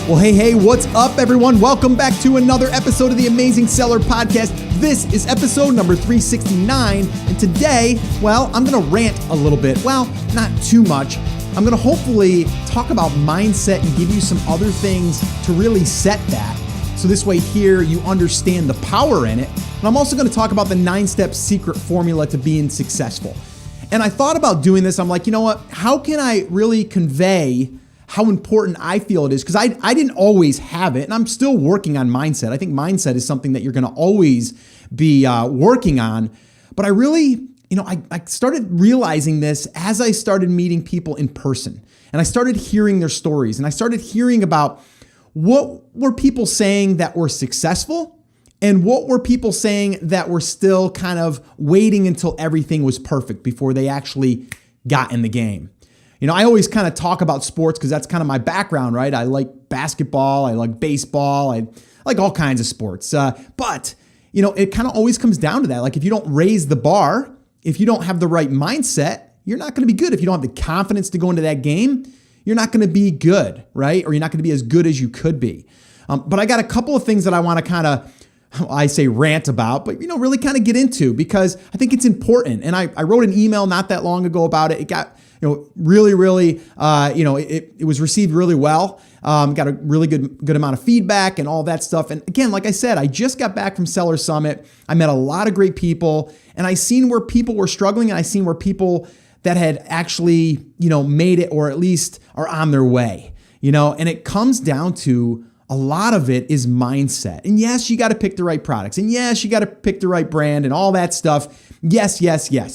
Well, hey, what's up, everyone? Welcome back to another episode of the Amazing Seller Podcast. This is episode number 369, and today, I'm going to rant a little bit. Well, not too much. I'm going to hopefully talk about mindset and give you some other things to really set that. So this way here, you understand the power in it. And I'm also going to talk about the 9-step secret formula to being successful. And I thought about doing this. I'm like, you know what? How can I really convey how important I feel it is? Because I didn't always have it, and I'm still working on mindset. I think mindset is something that you're going to always be working on. But I really, I started realizing this as I started meeting people in person, and I started hearing their stories, and I started hearing about what were people saying that were successful, and what were people saying that were still kind of waiting until everything was perfect before they actually got in the game. I always kind of talk about sports because that's kind of my background, right? I like basketball, I like baseball, I like all kinds of sports. But it kind of always comes down to that. Like if you don't raise the bar, if you don't have the right mindset, you're not going to be good. If you don't have the confidence to go into that game, you're not going to be good, right? Or you're not going to be as good as you could be. But I got a couple of things that I want to kind of, I say rant about, but really kind of get into because I think it's important. And I wrote an email not that long ago about it. It got really, it was received really well. Got a really good amount of feedback and all that stuff. And again, like I said, I just got back from Seller Summit. I met a lot of great people, and I seen where people were struggling, and I seen where people that had actually, made it or at least are on their way, and it comes down to a lot of it is mindset. And yes, you got to pick the right products. And yes, you got to pick the right brand and all that stuff. Yes.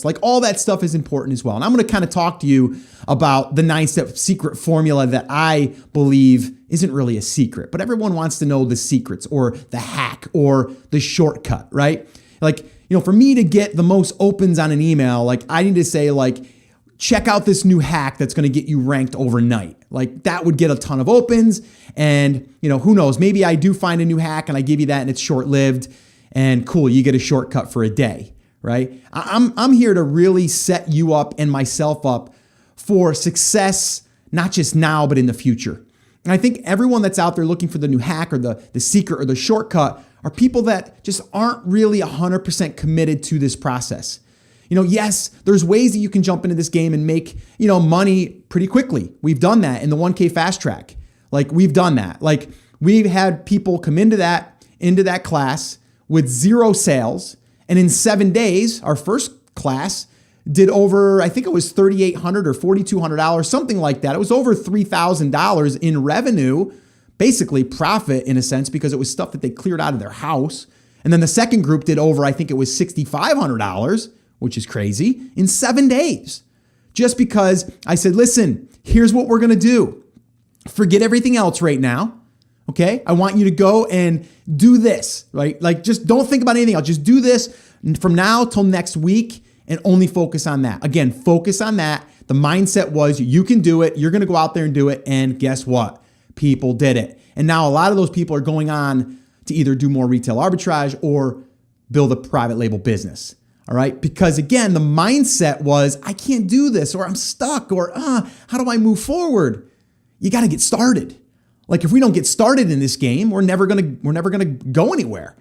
Like all that stuff is important as well. And I'm going to kind of talk to you about the 9-step secret formula that I believe isn't really a secret, but everyone wants to know the secrets or the hack or the shortcut, right? Like, for me to get the most opens on an email, like I need to say check out this new hack that's going to get you ranked overnight. Like that would get a ton of opens, and who knows, maybe I do find a new hack and I give you that and it's short-lived and cool, you get a shortcut for a day, right? I'm here to really set you up and myself up for success, not just now, but in the future. And I think everyone that's out there looking for the new hack or the secret or the shortcut are people that just aren't really 100% committed to this process. Yes, there's ways that you can jump into this game and make, money pretty quickly. We've done that in the 1K fast track. Like we've done that. Like we've had people come into that class with 0 sales. And in 7 days, our first class did over, I think it was $3,800 or $4,200, something like that. It was over $3,000 in revenue, basically profit in a sense, because it was stuff that they cleared out of their house. And then the second group did over, I think it was $6,500, which is crazy, in 7 days. Just because I said, listen, here's what we're going to do. Forget everything else right now, okay? I want you to go and do this, right? Like just don't think about anything else. Just do this from now till next week and only focus on that. Again, focus on that. The mindset was you can do it. You're going to go out there and do it. And guess what? People did it. And now a lot of those people are going on to either do more retail arbitrage or build a private label business. All right. Because again, the mindset was, I can't do this, or I'm stuck, or how do I move forward? You got to get started. Like if we don't get started in this game, we're never going to go anywhere.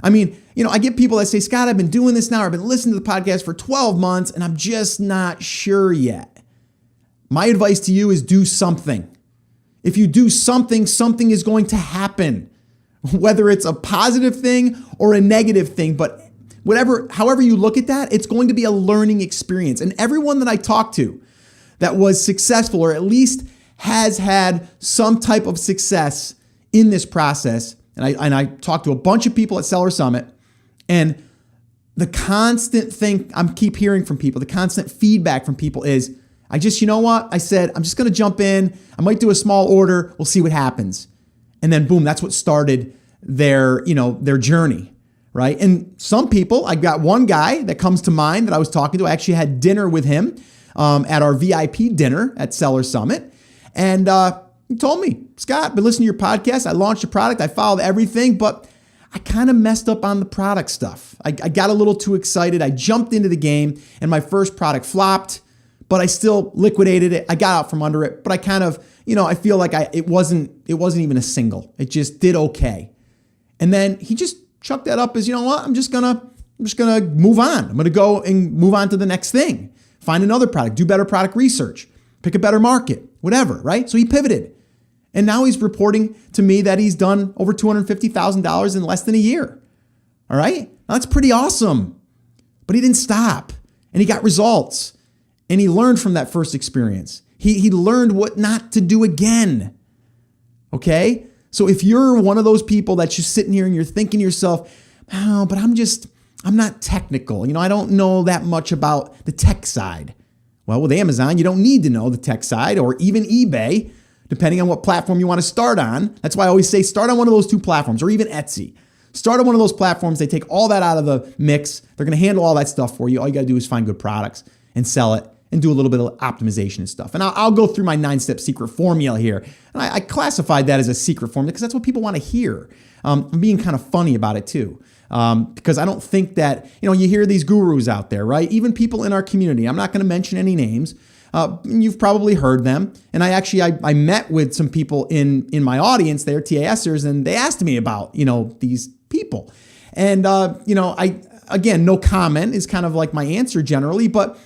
I mean, I get people that say, Scott, I've been doing this now. I've been listening to the podcast for 12 months and I'm just not sure yet. My advice to you is do something. If you do something, something is going to happen, whether it's a positive thing or a negative thing, but however you look at that, it's going to be a learning experience. And everyone that I talked to that was successful, or at least has had some type of success in this process, and I talked to a bunch of people at Seller Summit, and the constant thing I keep hearing from people, the constant feedback from people is, I said, I'm just going to jump in. I might do a small order. We'll see what happens. And then boom, that's what started their journey. Right. And some people, I got one guy that comes to mind that I was talking to. I actually had dinner with him at our VIP dinner at Seller Summit. And he told me, Scott, I've been listening to your podcast. I launched a product. I followed everything, but I kind of messed up on the product stuff. I got a little too excited. I jumped into the game and my first product flopped. but I still liquidated it. I got out from under it, but I kind of, I feel like it wasn't even a single. It just did okay. And then he just chucked that up as, you know what, I'm just gonna move on. I'm gonna go and move on to the next thing. Find another product, do better product research, pick a better market, whatever, right? So he pivoted. And now he's reporting to me that he's done over $250,000 in less than a year. All right? Now that's pretty awesome. But he didn't stop. And he got results. And he learned from that first experience. He learned what not to do again. Okay? So if you're one of those people that's just sitting here and you're thinking to yourself, oh, but I'm not technical. I don't know that much about the tech side. Well, with Amazon, you don't need to know the tech side, or even eBay, depending on what platform you want to start on. That's why I always say start on one of those two platforms, or even Etsy. Start on one of those platforms. They take all that out of the mix. They're going to handle all that stuff for you. All you got to do is find good products and sell it and do a little bit of optimization and stuff. And I'll go through my 9-step secret formula here. And I classified that as a secret formula because that's what people want to hear. I'm being kind of funny about it too. Because I don't think that, you hear these gurus out there, right? Even people in our community. I'm not going to mention any names. You've probably heard them. And I met with some people in my audience there, TASers, and they asked me about, these people. And, again, no comment is kind of like my answer generally, but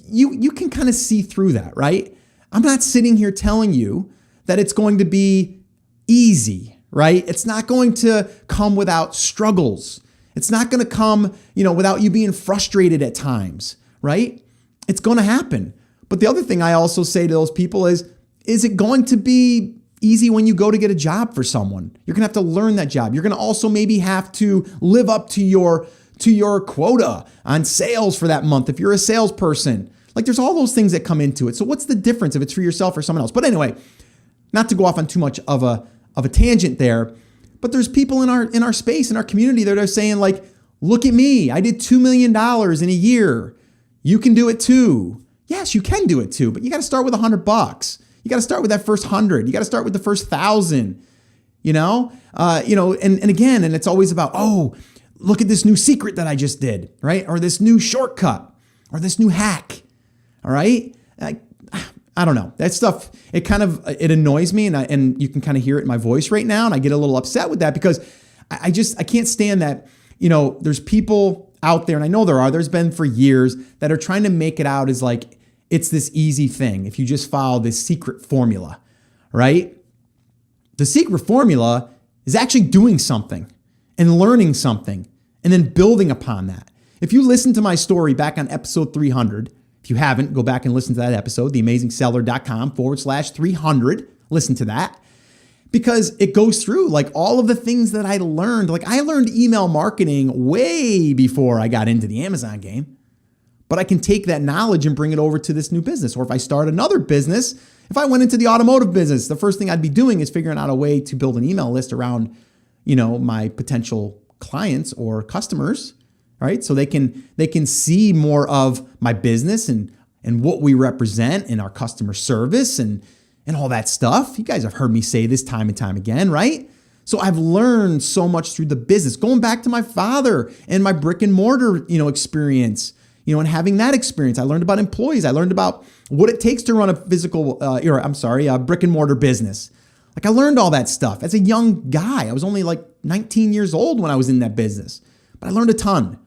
you can kind of see through that, right? I'm not sitting here telling you that it's going to be easy, right? It's not going to come without struggles. It's not going to come, without you being frustrated at times, right? It's going to happen. But the other thing I also say to those people is it going to be easy when you go to get a job for someone? You're going to have to learn that job. You're going to also maybe have to live up to your quota on sales for that month if you're a salesperson. Like there's all those things that come into it. So what's the difference if it's for yourself or someone else? But anyway, not to go off on too much of a tangent there, but there's people in our space, in our community that are saying like, look at me, I did $2 million in a year. You can do it too. Yes, you can do it too, but you got to start with $100. You got to start with that first 100. You got to start with the first 1,000, and again, and it's always about, oh, look at this new secret that I just did, right? Or this new shortcut or this new hack. All right. I don't know. That stuff, it annoys me, and you can kind of hear it in my voice right now. And I get a little upset with that because I can't stand that, there's people out there, and I know there's been for years that are trying to make it out as like, it's this easy thing if you just follow this secret formula, right? The secret formula is actually doing something and learning something and then building upon that. If you listen to my story back on episode 300, if you haven't, go back and listen to that episode, theamazingseller.com/300. Listen to that because it goes through like all of the things that I learned. Like I learned email marketing way before I got into the Amazon game. But I can take that knowledge and bring it over to this new business. Or if I start another business, if I went into the automotive business, the first thing I'd be doing is figuring out a way to build an email list around, my potential clients or customers, right? So they can see more of my business and what we represent in our customer service and all that stuff. You guys have heard me say this time and time again, right? So I've learned so much through the business, going back to my father and my brick and mortar, experience. And having that experience, I learned about employees. I learned about what it takes to run a brick and mortar business. Like I learned all that stuff as a young guy. I was only like 19 years old when I was in that business, but I learned a ton.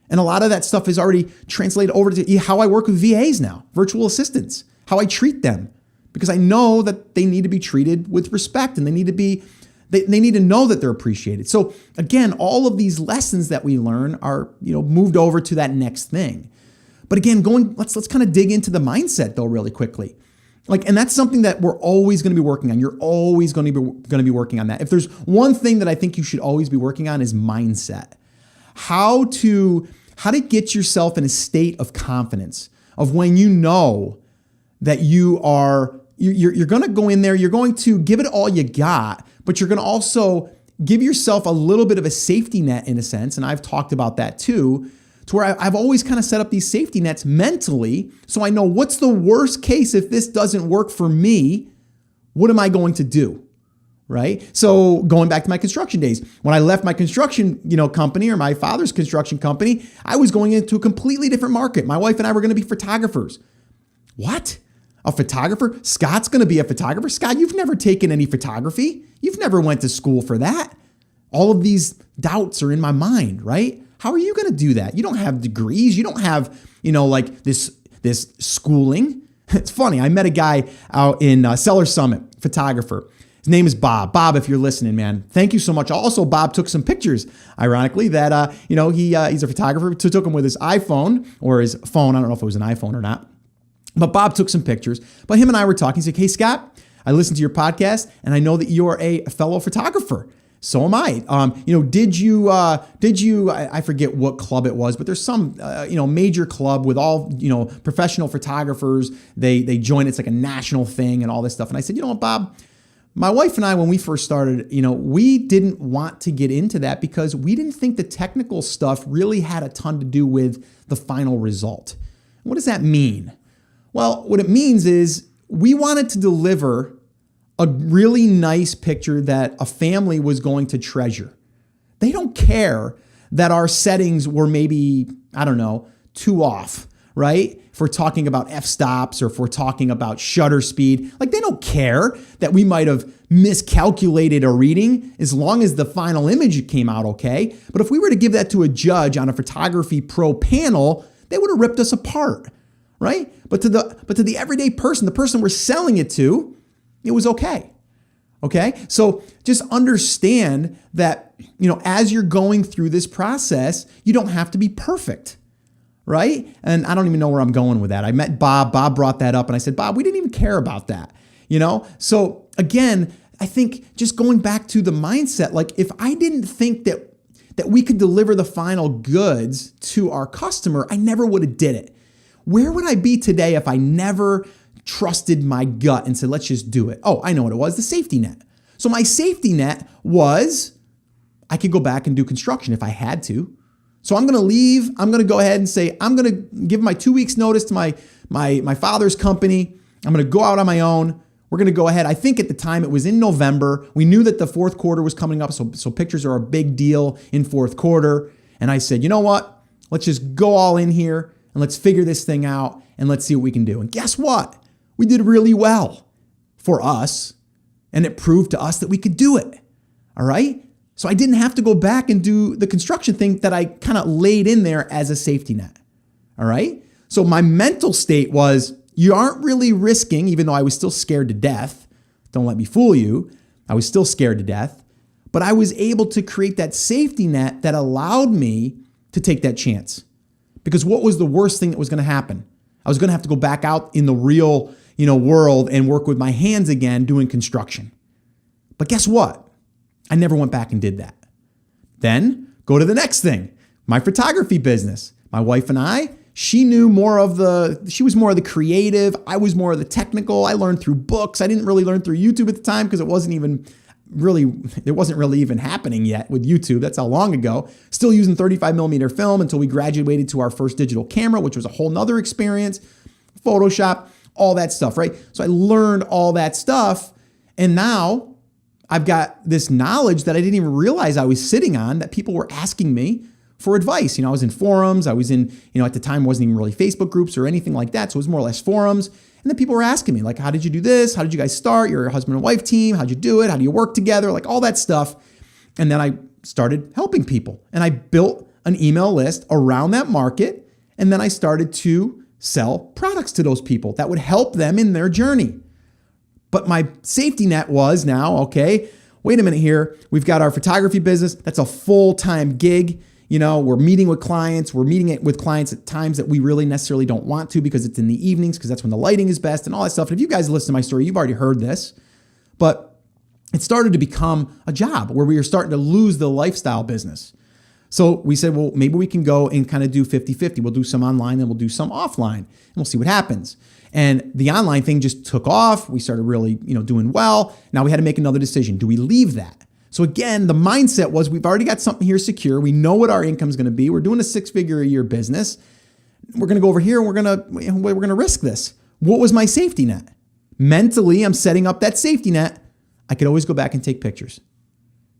And a lot of that stuff is already translated over to how I work with VAs now, virtual assistants, how I treat them, because I know that they need to be treated with respect and they need to know that they're appreciated. So again, all of these lessons that we learn are, moved over to that next thing. But again, let's kind of dig into the mindset though really quickly. And that's something that we're always going to be working on. You're always going to be working on that. If there's one thing that I think you should always be working on is mindset. How to get yourself in a state of confidence of when you know that you're going to go in there, you're going to give it all you got, but you're going to also give yourself a little bit of a safety net in a sense. And I've talked about that too, to where I've always kind of set up these safety nets mentally. So I know what's the worst case if this doesn't work for me, what am I going to do? Right? So going back to my construction days, when I left my construction, company or my father's construction company, I was going into a completely different market. My wife and I were going to be photographers. What? A photographer? Scott's going to be a photographer? Scott, you've never taken any photography. You've never went to school for that. All of these doubts are in my mind, right? How are you going to do that? You don't have degrees. You don't have, like this schooling. It's funny. I met a guy out in Seller Summit, photographer. His name is Bob. Bob, if you're listening, man, thank you so much. Also, Bob took some pictures, ironically, that, he's a photographer, took them with his iPhone or his phone. I don't know if it was an iPhone or not. But Bob took some pictures. But him and I were talking. He said, "Hey, Scott, I listened to your podcast, and I know that you're a fellow photographer. So am I. Did you? I forget what club it was, but there's some, major club with all, professional photographers. They join. It's like a national thing and all this stuff." And I said, "You know what, Bob? My wife and I, when we first started, we didn't want to get into that because we didn't think the technical stuff really had a ton to do with the final result." What does that mean? Well, what it means is we wanted to deliver a really nice picture that a family was going to treasure. They don't care that our settings were maybe, too off, right? If we're talking about f-stops or if we're talking about shutter speed, they don't care that we might have miscalculated a reading as long as the final image came out okay. But if we were to give that to a judge on a photography pro panel, they would have ripped us apart, right? But to the everyday person, the person we're selling it to, it was okay. Okay. So just understand that, as you're going through this process, you don't have to be perfect. Right. And I don't even know where I'm going with that. I met Bob. Bob brought that up and I said, "Bob, we didn't even care about that." So again, I think just going back to the mindset, if I didn't think that we could deliver the final goods to our customer, I never would have did it. Where would I be today if I never trusted my gut and said, "Let's just do it"? Oh, I know what it was, the safety net. So my safety net was I could go back and do construction if I had to. So I'm going to leave. I'm going to go ahead and say, I'm going to give my 2 weeks notice to my father's company. I'm going to go out on my own. We're going to go ahead. I think at the time it was in November. We knew that the fourth quarter was coming up. So pictures are a big deal in fourth quarter. And I said, "You know what? Let's just go all in here and let's figure this thing out and let's see what we can do." And guess what? We did really well for us. And it proved to us that we could do it. All right. So I didn't have to go back and do the construction thing that I kind of laid in there as a safety net. All right. So my mental state was, you aren't really risking, even though I was still scared to death. Don't let me fool you. I was still scared to death, but I was able to create that safety net that allowed me to take that chance. Because what was the worst thing that was going to happen? I was going to have to go back out in the real, world and work with my hands again doing construction. But guess what? I never went back and did that. Then go to the next thing, my photography business. My wife and I, she was more of the creative. I was more of the technical. I learned through books. I didn't really learn through YouTube at the time because it wasn't really even happening yet with YouTube. That's how long ago. Still using 35 millimeter film until we graduated to our first digital camera, which was a whole nother experience. Photoshop, all that stuff, right? So I learned all that stuff. And now I've got this knowledge that I didn't even realize I was sitting on, that people were asking me for advice. I was in forums. I was in, at the time wasn't even really Facebook groups or anything like that. So it was more or less forums. And then people were asking me, how did you do this? How did you guys start? You're a husband and wife team. How'd you do it? How do you work together? All that stuff. And then I started helping people. And I built an email list around that market. And then I started to sell products to those people that would help them in their journey. But my safety net was now, okay, wait a minute here. We've got our photography business. That's a full-time gig. We're meeting with clients. We're meeting it with clients at times that we really necessarily don't want to because it's in the evenings because that's when the lighting is best and all that stuff. And if you guys listen to my story, you've already heard this. But it started to become a job where we were starting to lose the lifestyle business. So we said, well, maybe we can go and kind of do 50-50. We'll do some online and we'll do some offline and we'll see what happens. And the online thing just took off. We started really, doing well. Now we had to make another decision. Do we leave that? So again, the mindset was we've already got something here secure. We know what our income is going to be. We're doing a 6-figure a year business. We're going to go over here and we're going to risk this. What was my safety net? Mentally, I'm setting up that safety net. I could always go back and take pictures.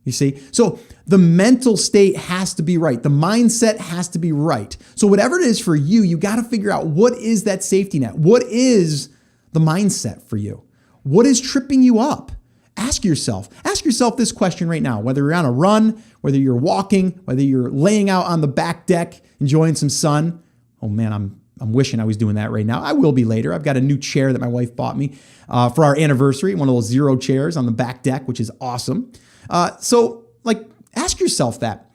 You see? So the mental state has to be right. The mindset has to be right. So whatever it is for you, you got to figure out what is that safety net? What is the mindset for you? What is tripping you up? Ask yourself this question right now, whether you're on a run, whether you're walking, whether you're laying out on the back deck, enjoying some sun. Oh man, I'm wishing I was doing that right now. I will be later. I've got a new chair that my wife bought me for our anniversary, one of those zero chairs on the back deck, which is awesome. So ask yourself that.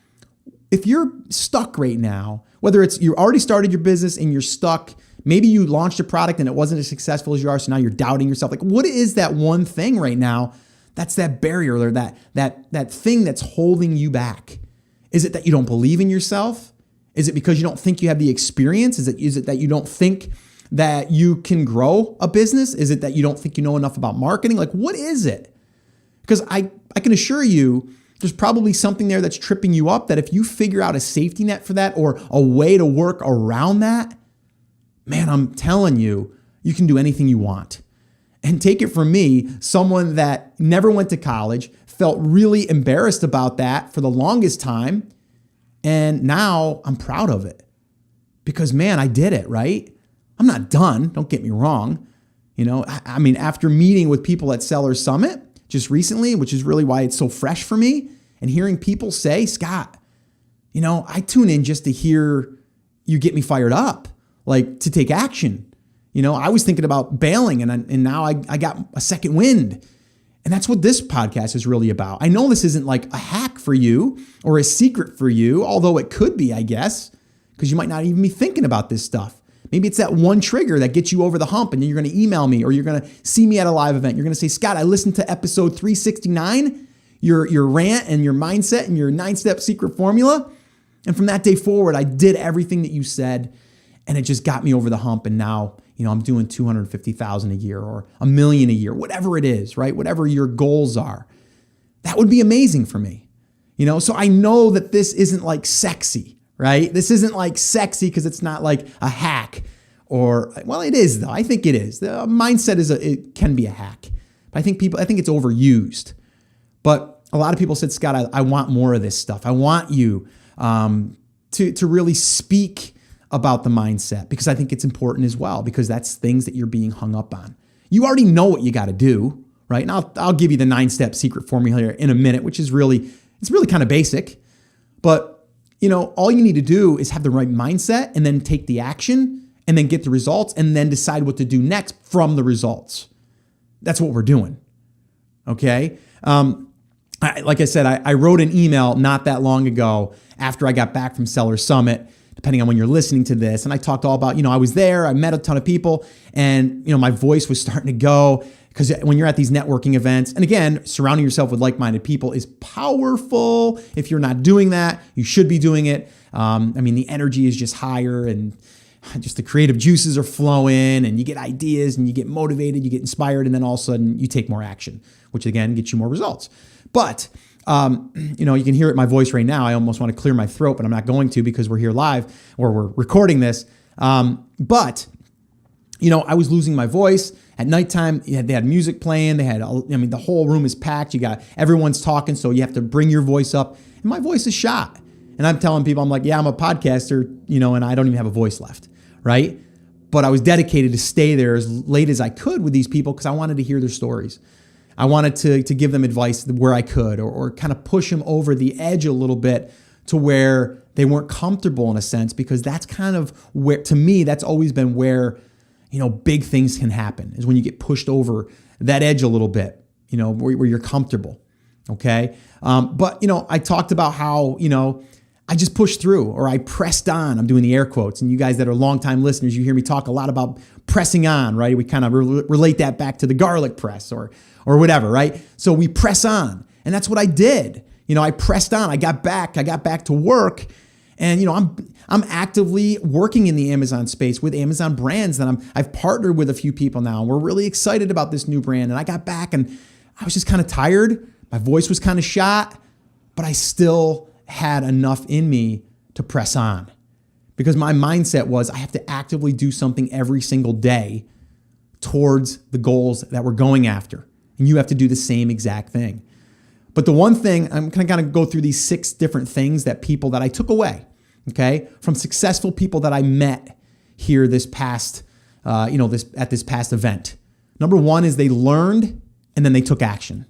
If you're stuck right now, whether it's you already started your business and you're stuck, maybe you launched a product and it wasn't as successful as you are, so now you're doubting yourself. What is that one thing right now that's that barrier or that thing that's holding you back? Is it that you don't believe in yourself? Is it because you don't think you have the experience? Is it that you don't think that you can grow a business? Is it that you don't think you know enough about marketing? What is it? Because I can assure you there's probably something there that's tripping you up that if you figure out a safety net for that or a way to work around that, man, I'm telling you, you can do anything you want. And take it from me, someone that never went to college, felt really embarrassed about that for the longest time. And now I'm proud of it because, man, I did it, right? I'm not done. Don't get me wrong. I mean, after meeting with people at Seller Summit just recently, which is really why it's so fresh for me, and hearing people say, Scott, I tune in just to hear you get me fired up, to take action. I was thinking about bailing and now I got a second wind. And that's what this podcast is really about. I know this isn't a hack for you or a secret for you, although it could be, I guess, because you might not even be thinking about this stuff. Maybe it's that one trigger that gets you over the hump and then you're going to email me or you're going to see me at a live event. You're going to say, Scott, I listened to episode 369, your rant and your mindset and your 9-step secret formula. And from that day forward, I did everything that you said and it just got me over the hump. And now, I'm doing $250,000 a year or $1 million a year, whatever it is, right? Whatever your goals are. That would be amazing for me. So I know that this isn't sexy, right? This isn't sexy because it's not a hack or, well, it is though. I think it is. The mindset it can be a hack. But I think it's overused. But a lot of people said, Scott, I want more of this stuff. I want you to really speak about the mindset because I think it's important as well because that's things that you're being hung up on. You already know what you got to do, right? And I'll give you the 9-step secret formula here in a minute, which is really kind of basic. But, all you need to do is have the right mindset and then take the action and then get the results and then decide what to do next from the results. That's what we're doing. Okay. Like I said, I wrote an email not that long ago after I got back from Seller Summit, depending on when you're listening to this. And I talked all about, I was there, I met a ton of people and, my voice was starting to go because when you're at these networking events, and again, surrounding yourself with like-minded people is powerful. If you're not doing that, you should be doing it. The energy is just higher and just the creative juices are flowing and you get ideas and you get motivated, you get inspired, and then all of a sudden you take more action, which again, gets you more results. But you can hear it in my voice right now. I almost want to clear my throat, but I'm not going to because we're here live or we're recording this. But I was losing my voice at nighttime. They had music playing. They had, the whole room is packed. Everyone's talking. So you have to bring your voice up and my voice is shot. And I'm telling people, I'm yeah, I'm a podcaster, and I don't even have a voice left. Right. But I was dedicated to stay there as late as I could with these people because I wanted to hear their stories. I wanted to give them advice where I could or kind of push them over the edge a little bit to where they weren't comfortable in a sense, because that's kind of where, to me, that's always been where, big things can happen is when you get pushed over that edge a little bit, where you're comfortable. Okay. But I talked about how, I just pushed through or I pressed on. I'm doing the air quotes. And you guys that are longtime listeners, you hear me talk a lot about pressing on, right? We kind of relate that back to the garlic press or whatever, right? So we press on. And that's what I did. I pressed on. I got back to work. And, I'm actively working in the Amazon space with Amazon brands that I've partnered with a few people now. And we're really excited about this new brand. And I got back and I was just kind of tired. My voice was kind of shot, but I still had enough in me to press on because my mindset was I have to actively do something every single day towards the goals that we're going after. And you have to do the same exact thing. But the one thing, I'm going to kind of go through these 6 different things that people that I took away, okay, from successful people that I met here this past, at this past event. Number 1 is they learned and then they took action.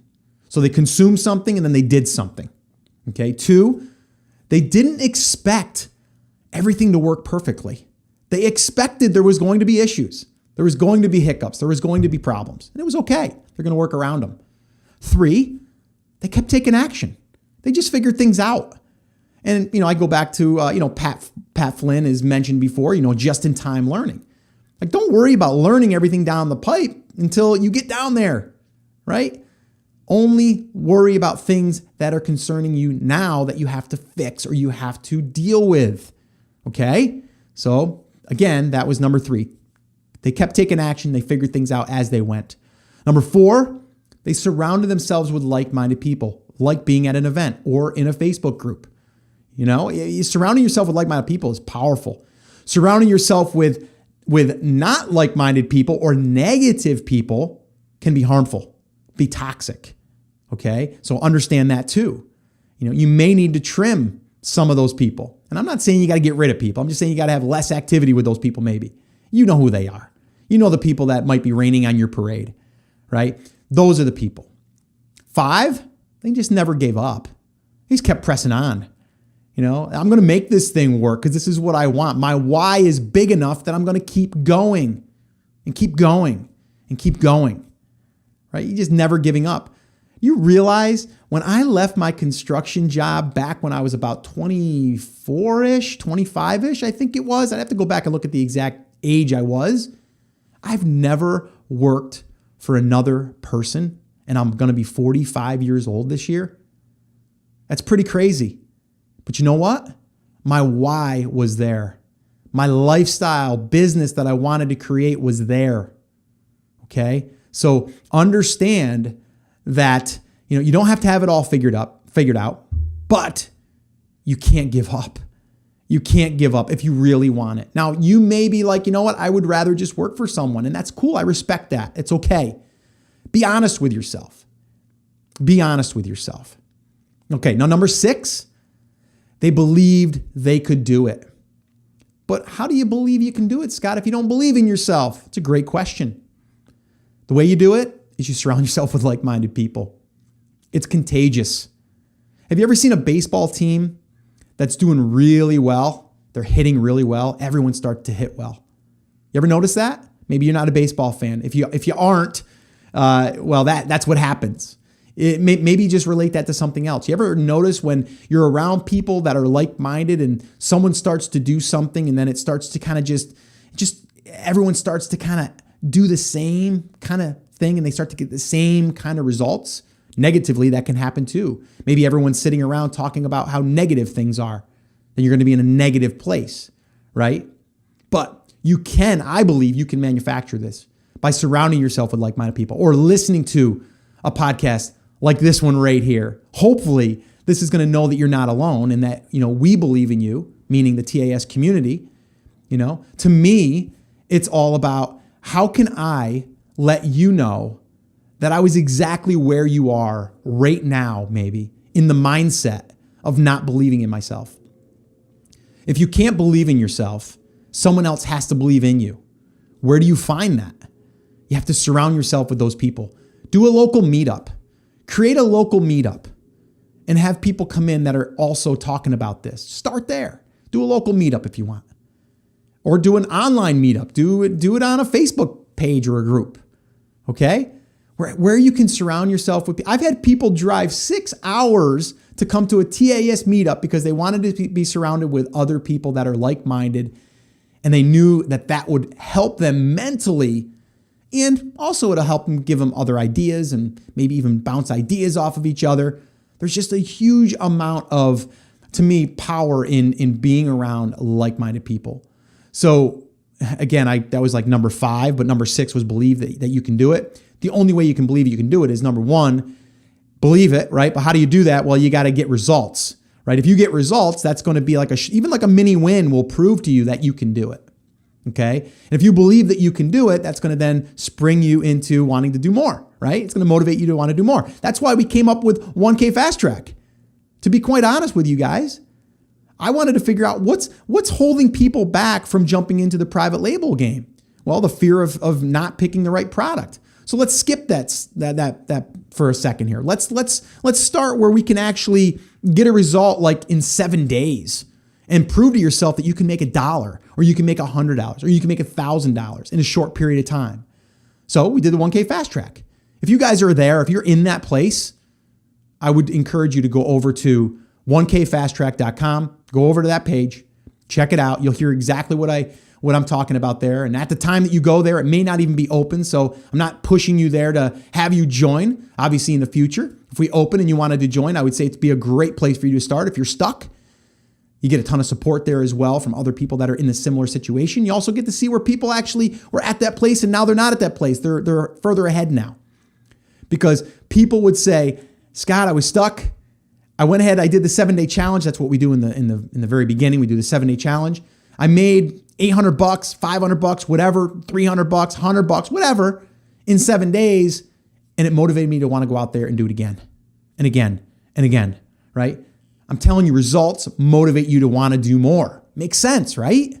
So they consumed something and then they did something. Okay. 2, they didn't expect everything to work perfectly. They expected there was going to be issues. There was going to be hiccups. There was going to be problems. And it was okay. They're going to work around them. 3, they kept taking action. They just figured things out. And, I go back to, Pat Flynn has mentioned before, just-in-time learning. Like, don't worry about learning everything down the pipe until you get down there, right? Only worry about things that are concerning you now that you have to fix or you have to deal with, okay? So, again, that was number 3. They kept taking action. They figured things out as they went. Number 4, they surrounded themselves with like-minded people, like being at an event or in a Facebook group. Surrounding yourself with like-minded people is powerful. Surrounding yourself with not like-minded people or negative people can be harmful, be toxic. Okay. So understand that too. You may need to trim some of those people. And I'm not saying you got to get rid of people. I'm just saying you got to have less activity with those people maybe. You know who they are. You know the people that might be raining on your parade, right? Those are the people. 5, they just never gave up. They just kept pressing on. I'm going to make this thing work because this is what I want. My why is big enough that I'm going to keep going and keep going and keep going, right? You just never giving up. You realize when I left my construction job back when I was about 24-ish, 25-ish, I think it was. I'd have to go back and look at the exact age I was. I've never worked for another person, and I'm going to be 45 years old this year. That's pretty crazy. But you know what? My why was there. My lifestyle, business that I wanted to create was there. Okay? So understand that, you don't have to have it all figured out, but you can't give up. You can't give up if you really want it. Now, you may be like, I would rather just work for someone, and that's cool. I respect that. It's okay. Be honest with yourself. Be honest with yourself. Okay, now number 6, they believed they could do it. But how do you believe you can do it, Scott, if you don't believe in yourself? It's a great question. The way you do it is you surround yourself with like-minded people. It's contagious. Have you ever seen a baseball team that's doing really well? They're hitting really well. Everyone starts to hit well. You ever notice that? Maybe you're not a baseball fan. If you aren't, that's what happens. Maybe just relate that to something else. You ever notice when you're around people that are like-minded and someone starts to do something and then it starts to kind of just everyone starts to kind of do the same kind of thing and they start to get the same kind of results? Negatively, that can happen too. Maybe everyone's sitting around talking about how negative things are, and you're going to be in a negative place, right? But I believe you can manufacture this by surrounding yourself with like-minded people or listening to a podcast like this one right here. Hopefully, this is going to know that you're not alone and that, we believe in you, meaning the TAS community. To me, it's all about how can I let you know that I was exactly where you are right now, maybe, in the mindset of not believing in myself. If you can't believe in yourself, someone else has to believe in you. Where do you find that? You have to surround yourself with those people. Do a local meetup. Create a local meetup and have people come in that are also talking about this. Start there. Do a local meetup if you want. Or do an online meetup. Do it on a Facebook page or a group. Okay? Where you can surround yourself with people. I've had people drive 6 hours to come to a TAS meetup because they wanted to be surrounded with other people that are like-minded, and they knew that would help them mentally, and also it'll help them, give them other ideas and maybe even bounce ideas off of each other. There's just a huge amount of, to me, power in being around like-minded people. So again, that was like number 5, but number 6 was believe that you can do it. The only way you can believe you can do it is number 1, believe it, right? But how do you do that? Well, you got to get results, right? If you get results, that's going to be even like a mini win will prove to you that you can do it. Okay. And if you believe that you can do it, that's going to then spring you into wanting to do more, right? It's going to motivate you to want to do more. That's why we came up with 1K Fast Track. To be quite honest with you guys, I wanted to figure out what's holding people back from jumping into the private label game. Well, the fear of not picking the right product. So let's skip that for a second here. Let's start where we can actually get a result like in 7 days and prove to yourself that you can make $1 or you can make $100 or you can make $1,000 in a short period of time. So we did the 1K Fast Track. If you guys are there, if you're in that place, I would encourage you to go over to 1kfasttrack.com, go over to that page, check it out. You'll hear exactly what I'm talking about there. And at the time that you go there, it may not even be open. So I'm not pushing you there to have you join. Obviously in the future, if we open and you wanted to join, I would say it'd be a great place for you to start. If you're stuck, you get a ton of support there as well from other people that are in a similar situation. You also get to see where people actually were at that place and now they're not at that place. They're further ahead now. Because people would say, Scott, I was stuck. I went ahead, I did the 7-day challenge. That's what we do in the very beginning. We do the 7-day challenge. I made $800, $500, whatever, $300, $100, whatever, in 7 days. And it motivated me to want to go out there and do it again and again and again, right? I'm telling you, results motivate you to want to do more. Makes sense, right?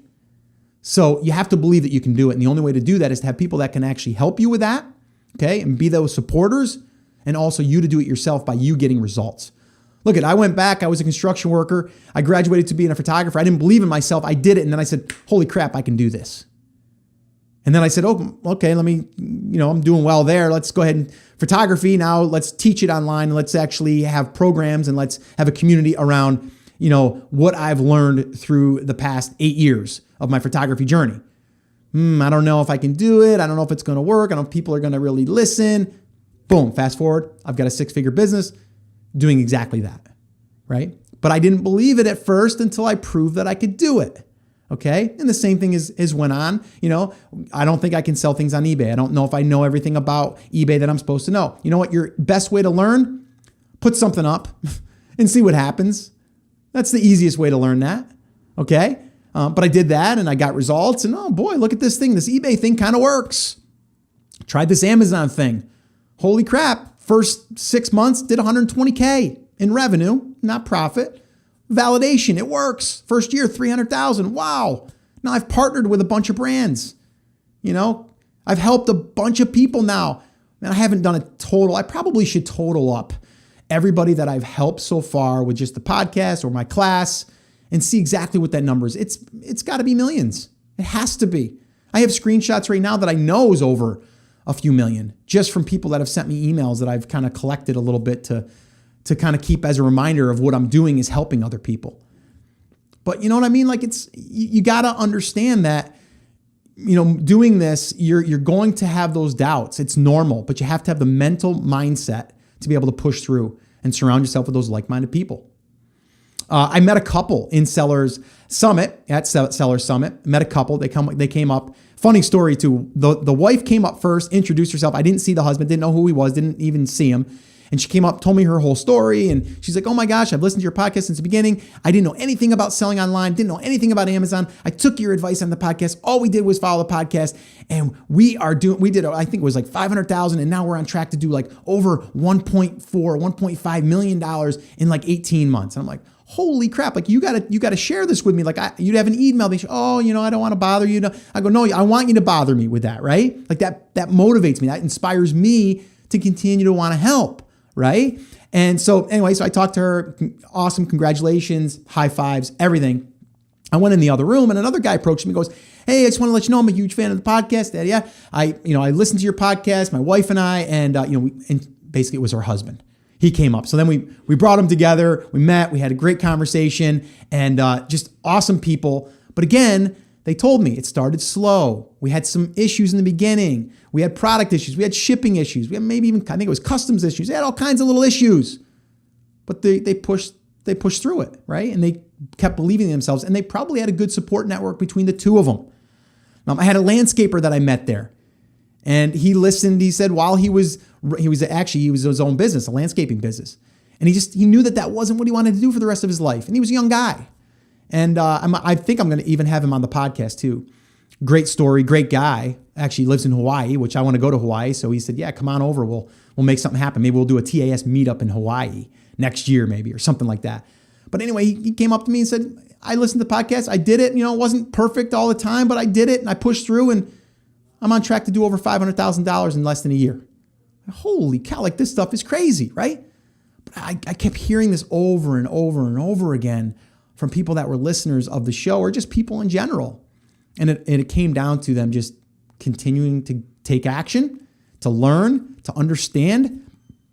So you have to believe that you can do it. And the only way to do that is to have people that can actually help you with that, okay? And be those supporters, and also you to do it yourself by you getting results. Look, I went back, I was a construction worker. I graduated to being a photographer. I didn't believe in myself. I did it. And then I said, holy crap, I can do this. And then I said, oh, okay, I'm doing well there. Let's go ahead and photography. Now let's teach it online. Let's actually have programs and let's have a community around, what I've learned through the past 8 years of my photography journey. I don't know if I can do it. I don't know if it's going to work. I don't know if people are going to really listen. Boom, fast forward. I've got a 6-figure business doing exactly that, right? But I didn't believe it at first until I proved that I could do it. Okay. And the same thing is went on. I don't think I can sell things on eBay. I don't know if I know everything about eBay that I'm supposed to know. You know what? Your best way to learn? Put something up and see what happens. That's the easiest way to learn that. Okay. But I did that and I got results and oh boy, look at this thing. This eBay thing kind of works. Tried this Amazon thing. Holy crap. First 6 months did 120K in revenue, not profit. Validation, it works. First year, 300,000. Wow. Now I've partnered with a bunch of brands. I've helped a bunch of people now. And I haven't done a total. I probably should total up everybody that I've helped so far with just the podcast or my class and see exactly what that number is. It's got to be millions. It has to be. I have screenshots right now that I know is over a few million just from people that have sent me emails that I've kind of collected a little bit to kind of keep as a reminder of what I'm doing is helping other people. But you know what I mean? Like you got to understand that, doing this, you're going to have those doubts. It's normal, but you have to have the mental mindset to be able to push through and surround yourself with those like-minded people. I met a couple in Sellers Summit at Sellers Summit. Met a couple. They came up. Funny story too. The wife came up first, introduced herself. I didn't see the husband. Didn't know who he was. Didn't even see him. And she came up, told me her whole story. And she's like, oh my gosh, I've listened to your podcast since the beginning. I didn't know anything about selling online. Didn't know anything about Amazon. I took your advice on the podcast. All we did was follow the podcast. And we did, I think it was like 500,000. And now we're on track to do like over 1.5 million dollars in like 18 months. And I'm like, holy crap. Like you gotta share this with me. Like you'd have an email. I don't want to bother you. I go, no, I want you to bother me with that. Right? Like that motivates me. That inspires me to continue to want to help. Right? And so anyway, so I talked to her. Awesome. Congratulations. High fives, everything. I went in the other room and another guy approached me and goes, hey, I just want to let you know I'm a huge fan of the podcast. Yeah. I listened to your podcast, my wife and I, and basically it was her husband. He came up. So then we brought them together. We met, we had a great conversation and just awesome people. But again, they told me it started slow. We had some issues in the beginning. We had product issues. We had shipping issues. We had maybe even, I think it was customs issues. They had all kinds of little issues, but they pushed through it, right? And they kept believing in themselves and they probably had a good support network between the two of them. I had a landscaper that I met there and he listened. He said while he was his own business, a landscaping business. And he knew that wasn't what he wanted to do for the rest of his life. And he was a young guy. And I think I'm going to even have him on the podcast too. Great story, great guy. Actually lives in Hawaii, which I want to go to Hawaii. So he said, yeah, come on over. We'll make something happen. Maybe we'll do a TAS meetup in Hawaii next year maybe, or something like that. But anyway, he came up to me and said, I listened to the podcast. I did it. It wasn't perfect all the time, but I did it and I pushed through and I'm on track to do over $500,000 in less than a year. Holy cow, like this stuff is crazy, right? But I kept hearing this over and over and over again from people that were listeners of the show or just people in general. And it came down to them just continuing to take action, to learn, to understand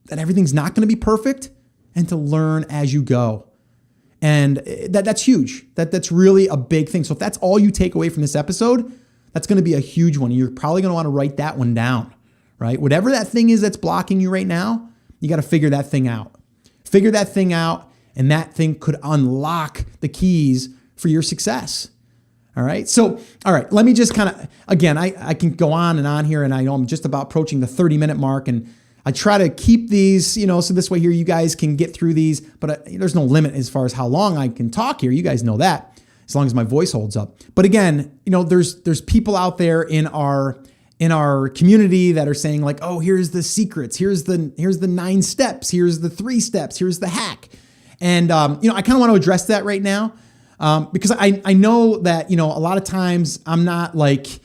that everything's not going to be perfect, and to learn as you go. And that's huge. That's really a big thing. So if that's all you take away from this episode, that's going to be a huge one. You're probably going to want to write that one down, right? Whatever that thing is that's blocking you right now, you got to figure that thing out. Figure that thing out, and that thing could unlock the keys for your success. All right. So, all right, let me just kind of, again, I can go on and on here, and I know I'm just about approaching the 30-minute mark, and I try to keep these, so this way here you guys can get through these, but there's no limit as far as how long I can talk here. You guys know that, as long as my voice holds up. But again, there's people out there in our community that are saying like, oh, here's the secrets, here's the 9 steps, here's the 3 steps, here's the hack. And, I kind of want to address that right now. Because I know that, a lot of times I'm not like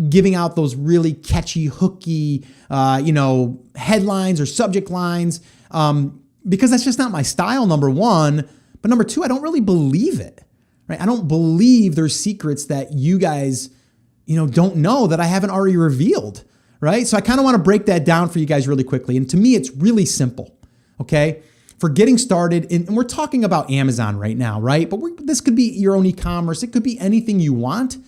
giving out those really catchy, hooky, headlines or subject lines, because that's just not my style, number one. But number two, I don't really believe it, right? I don't believe there's secrets that you guys, don't know that I haven't already revealed, right? So I kind of want to break that down for you guys really quickly. And to me, it's really simple, okay? For getting started, and we're talking about Amazon right now, right? But this could be your own e-commerce. It could be anything you want.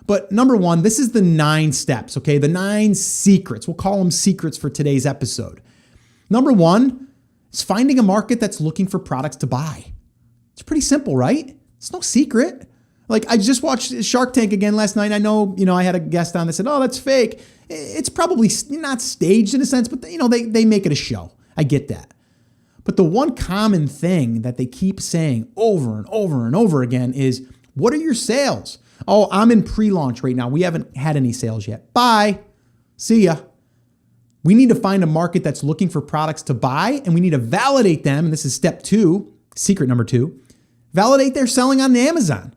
But number one, this is the 9 steps, okay? The 9 secrets. We'll call them secrets for today's episode. Number one is finding a market that's looking for products to buy. It's pretty simple, right? It's no secret. Like I just watched Shark Tank again last night. I know, I had a guest on that said, oh, that's fake. It's probably not staged in a sense, but they make it a show. I get that. But the one common thing that they keep saying over and over and over again is, what are your sales? Oh, I'm in pre-launch right now. We haven't had any sales yet. Bye. See ya. We need to find a market that's looking for products to buy, and we need to validate them. And this is step 2, secret number 2. Validate their selling on Amazon.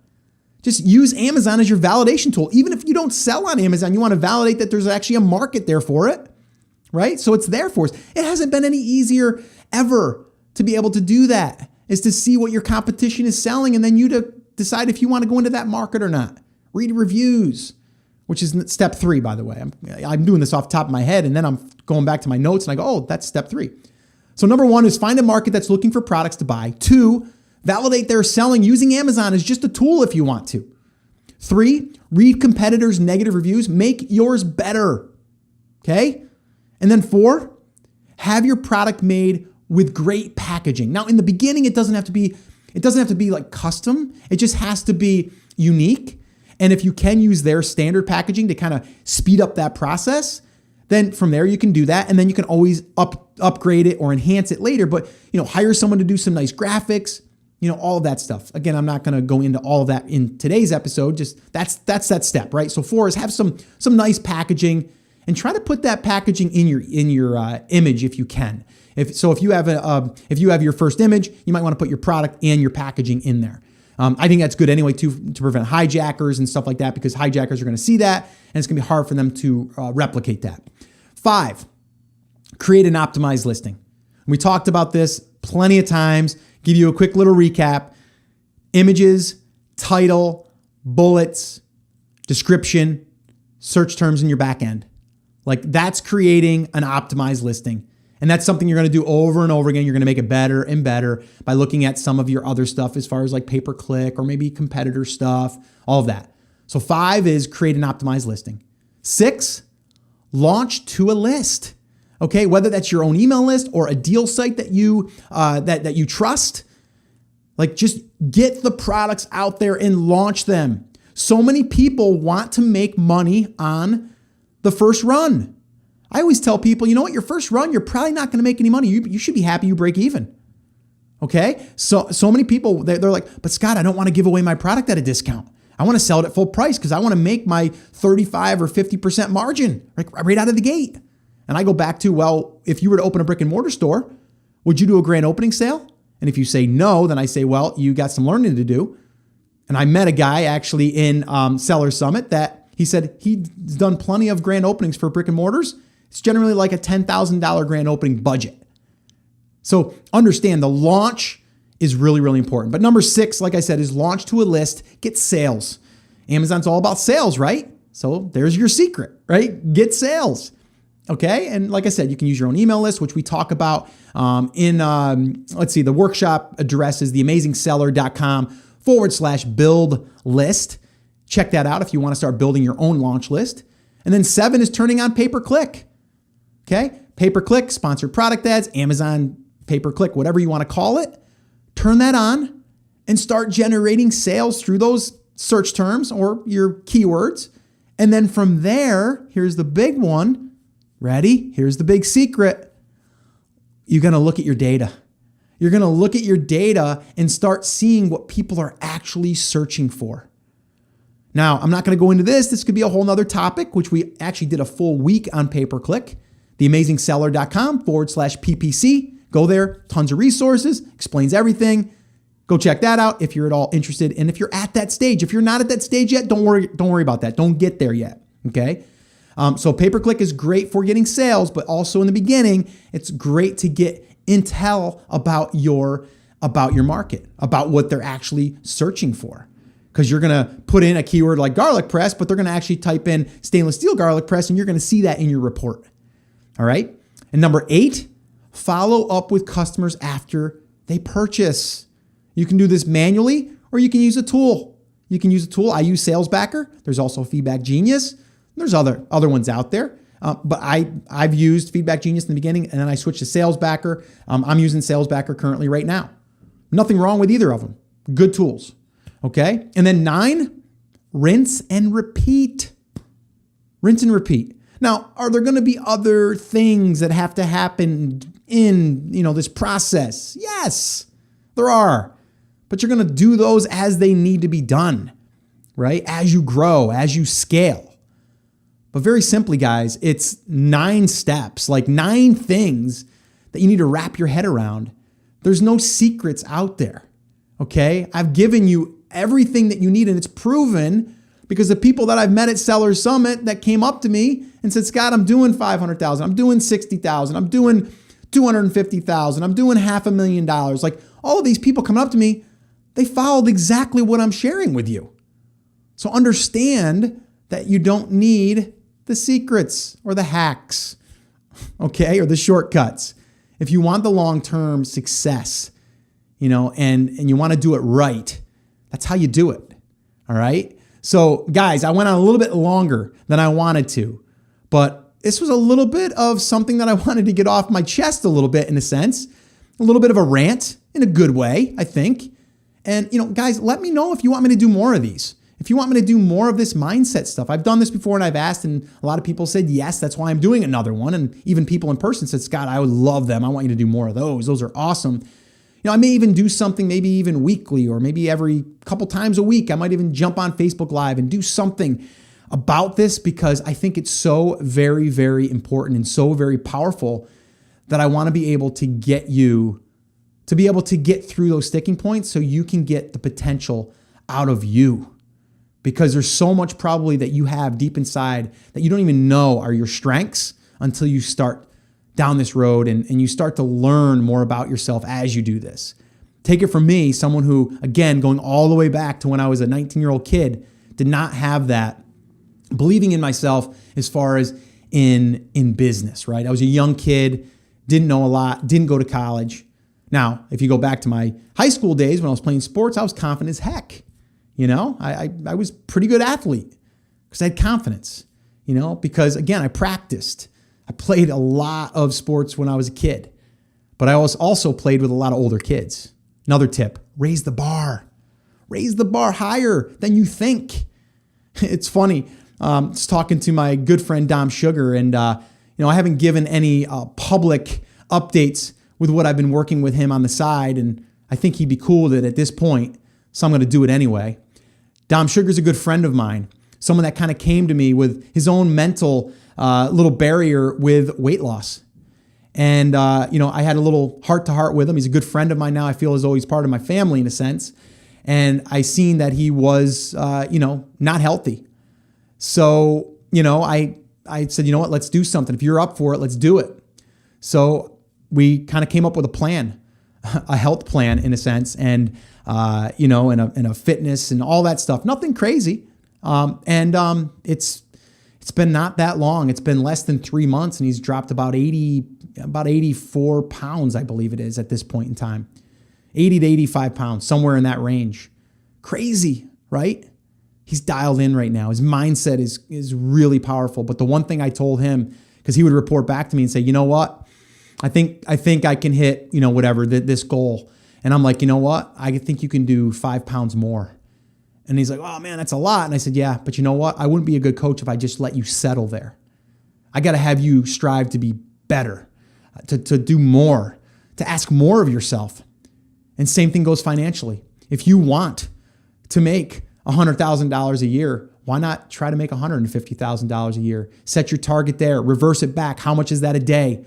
Just use Amazon as your validation tool. Even if you don't sell on Amazon, you want to validate that there's actually a market there for it, right? So it's there for us. It hasn't been any easier ever to be able to do that, is to see what your competition is selling, and then you to decide if you want to go into that market or not. Read reviews, which is step 3, by the way. I'm doing this off the top of my head, and then I'm going back to my notes and I go, oh, that's step 3. So number 1 is find a market that's looking for products to buy. 2, validate their selling using Amazon as just a tool if you want to. 3, read competitors' negative reviews. Make yours better. Okay? And then 4, have your product made with great packaging. Now, in the beginning, it doesn't have to be like custom. It just has to be unique. And if you can use their standard packaging to kind of speed up that process, then from there you can do that. And then you can always upgrade it or enhance it later. But, hire someone to do some nice graphics, all of that stuff. Again, I'm not going to go into all of that in today's episode. Just that's that step, right? So 4 is have some nice packaging, and try to put that packaging in your image if you can. If you have your first image, you might want to put your product and your packaging in there. I think that's good anyway to prevent hijackers and stuff like that, because hijackers are going to see that and it's going to be hard for them to replicate that. 5, create an optimized listing. We talked about this plenty of times. Give you a quick little recap. Images, title, bullets, description, search terms in your back end. Like that's creating an optimized listing. And that's something you're going to do over and over again. You're going to make it better and better by looking at some of your other stuff as far as like pay-per-click or maybe competitor stuff, all of that. So 5 is create an optimized listing. 6, launch to a list. Okay, whether that's your own email list or a deal site that you trust, like just get the products out there and launch them. So many people want to make money on the first run. I always tell people, you know what, your first run, you're probably not going to make any money. You should be happy you break even. Okay? So many people, they're like, but Scott, I don't want to give away my product at a discount. I want to sell it at full price because I want to make my 35 or 50% margin right out of the gate. And I go back to, well, if you were to open a brick and mortar store, would you do a grand opening sale? And if you say no, then I say, well, you got some learning to do. And I met a guy actually in Seller Summit that he said he's done plenty of grand openings for brick and mortars. It's generally like a $10,000 grand opening budget. So understand the launch is really, really important. But number 6, like I said, is launch to a list, get sales. Amazon's all about sales, right? So there's your secret, right? Get sales. Okay. And like I said, you can use your own email list, which we talk about the workshop address is theamazingseller.com/build list. Check that out if you want to start building your own launch list. And then 7 is turning on pay-per-click. Okay. Pay-per-click, sponsored product ads, Amazon pay-per-click, whatever you want to call it. Turn that on and start generating sales through those search terms or your keywords. And then from there, here's the big one. Ready? Here's the big secret. You're going to look at your data. You're going to look at your data and start seeing what people are actually searching for. Now, I'm not going to go into this. This could be a whole nother topic, which we actually did a full week on pay-per-click. theamazingseller.com/PPC. Go there. Tons of resources. Explains everything. Go check that out if you're at all interested. And if you're at that stage, if you're not at that stage yet, don't worry about that. Don't get there yet. Okay. So pay-per-click is great for getting sales, but also in the beginning, it's great to get intel about your market, about what they're actually searching for. Because you're going to put in a keyword like garlic press, but they're going to actually type in stainless steel garlic press, and you're going to see that in your report. All right. And number 8, follow up with customers after they purchase. You can do this manually, or you can use a tool. I use SalesBacker. There's also Feedback Genius. There's other ones out there, but I've used Feedback Genius in the beginning, and then I switched to SalesBacker. I'm using SalesBacker currently right now. Nothing wrong with either of them. Good tools. Okay. And then 9, rinse and repeat. Rinse and repeat. Now, are there going to be other things that have to happen in this process? Yes, there are. But you're going to do those as they need to be done, right? As you grow, as you scale. But very simply, guys, it's 9 steps, like 9 things that you need to wrap your head around. There's no secrets out there, okay? I've given you everything that you need, and it's proven because the people that I've met at Seller Summit that came up to me and said, Scott, I'm doing $500,000, I'm doing $60,000, I'm doing $250,000, I'm doing $500,000. Like all of these people coming up to me, they followed exactly what I'm sharing with you. So understand that you don't need the secrets or the hacks, okay, or the shortcuts. If you want the long-term success, and you want to do it right, that's how you do it, all right? So, guys, I went on a little bit longer than I wanted to, but this was a little bit of something that I wanted to get off my chest a little bit in a sense, a little bit of a rant in a good way, I think. And, guys, let me know if you want me to do more of these. If you want me to do more of this mindset stuff. I've done this before and I've asked, and a lot of people said yes, that's why I'm doing another one. And even people in person said, Scott, I would love them. I want you to do more of those. Those are awesome. I may even do something maybe even weekly or maybe every couple times a week. I might even jump on Facebook Live and do something about this because I think it's so very, very important and so very powerful that I want to be able to get you to be able to get through those sticking points so you can get the potential out of you. Because there's so much probably that you have deep inside that you don't even know are your strengths until you start down this road and you start to learn more about yourself as you do this. Take it from me, someone who, again, going all the way back to when I was a 19-year-old kid, did not have that believing in myself as far as in business, right? I was a young kid, didn't know a lot, didn't go to college. Now, if you go back to my high school days when I was playing sports, I was confident as heck. I was a pretty good athlete because I had confidence, because again, I practiced. I played a lot of sports when I was a kid, but I also played with a lot of older kids. Another tip, raise the bar. Raise the bar higher than you think. It's funny. I was talking to my good friend, Dom Sugar, and I haven't given any public updates with what I've been working with him on the side, and I think he'd be cool with it at this point, so I'm going to do it anyway. Dom Sugar's a good friend of mine, someone that kind of came to me with his own mental little barrier with weight loss. And, I had a little heart-to-heart with him. He's a good friend of mine now. I feel as though he's part of my family in a sense. And I seen that he was, not healthy. So, I said, you know what, let's do something. If you're up for it, let's do it. So we kind of came up with a plan, a health plan in a sense, and, and a fitness and all that stuff. Nothing crazy. It's been not that long. It's been less than 3 months, and he's dropped about 84 pounds, I believe it is at this point in time. 80 to 85 pounds, somewhere in that range. Crazy, right? He's dialed in right now. His mindset is really powerful. But the one thing I told him, because he would report back to me and say, you know what? I think I can hit, this goal. And I'm like, you know what? I think you can do 5 pounds more. And he's like, oh man, that's a lot. And I said, yeah, but you know what? I wouldn't be a good coach if I just let you settle there. I got to have you strive to be better, to do more, to ask more of yourself. And same thing goes financially. If you want to make $100,000 a year, why not try to make $150,000 a year? Set your target there, reverse it back. How much is that a day?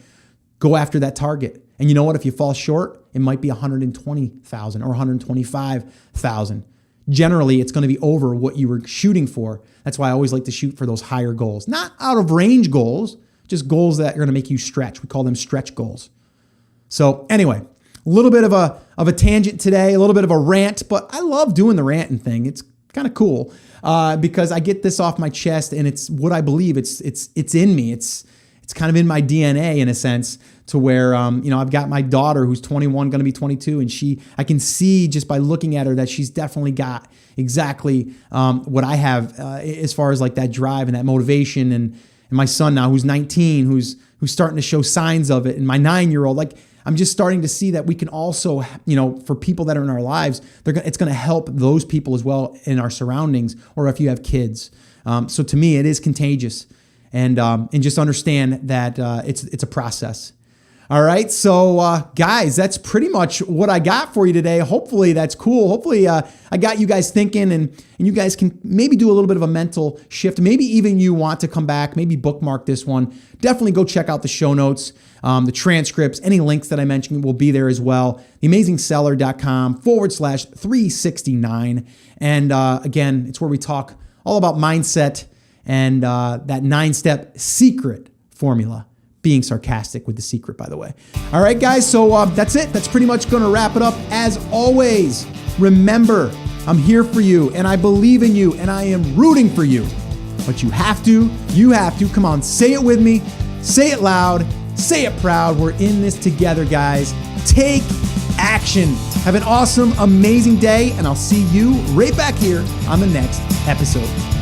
Go after that target. And you know what? If you fall short, it might be $120,000 or $125,000. Generally, it's going to be over what you were shooting for. That's why I always like to shoot for those higher goals. Not out of range goals, just goals that are going to make you stretch. We call them stretch goals. So anyway, a little bit of a tangent today, a little bit of a rant, but I love doing the ranting thing. It's kind of cool because I get this off my chest, and it's what I believe. It's in me. It's kind of in my DNA in a sense, to where I've got my daughter who's 21, going to be 22, and I can see just by looking at her that she's definitely got exactly what I have as far as like that drive and that motivation, and my son now who's 19, who's starting to show signs of it, and my 9-year-old, like I'm just starting to see that we can also, for people that are in our lives, it's going to help those people as well in our surroundings, or if you have kids. So to me, it is contagious, and just understand that it's a process. All right, so guys, that's pretty much what I got for you today. Hopefully that's cool. Hopefully I got you guys thinking, and you guys can maybe do a little bit of a mental shift. Maybe even you want to come back, maybe bookmark this one. Definitely go check out the show notes, the transcripts, any links that I mentioned will be there as well. theamazingseller.com/369. And again, it's where we talk all about mindset and that 9-step secret formula. Being sarcastic with the secret, by the way. All right, guys, so that's it. That's pretty much going to wrap it up. As always, remember, I'm here for you, and I believe in you, and I am rooting for you. But you have to, come on, say it with me, say it loud, say it proud. We're in this together, guys. Take action. Have an awesome, amazing day, and I'll see you right back here on the next episode.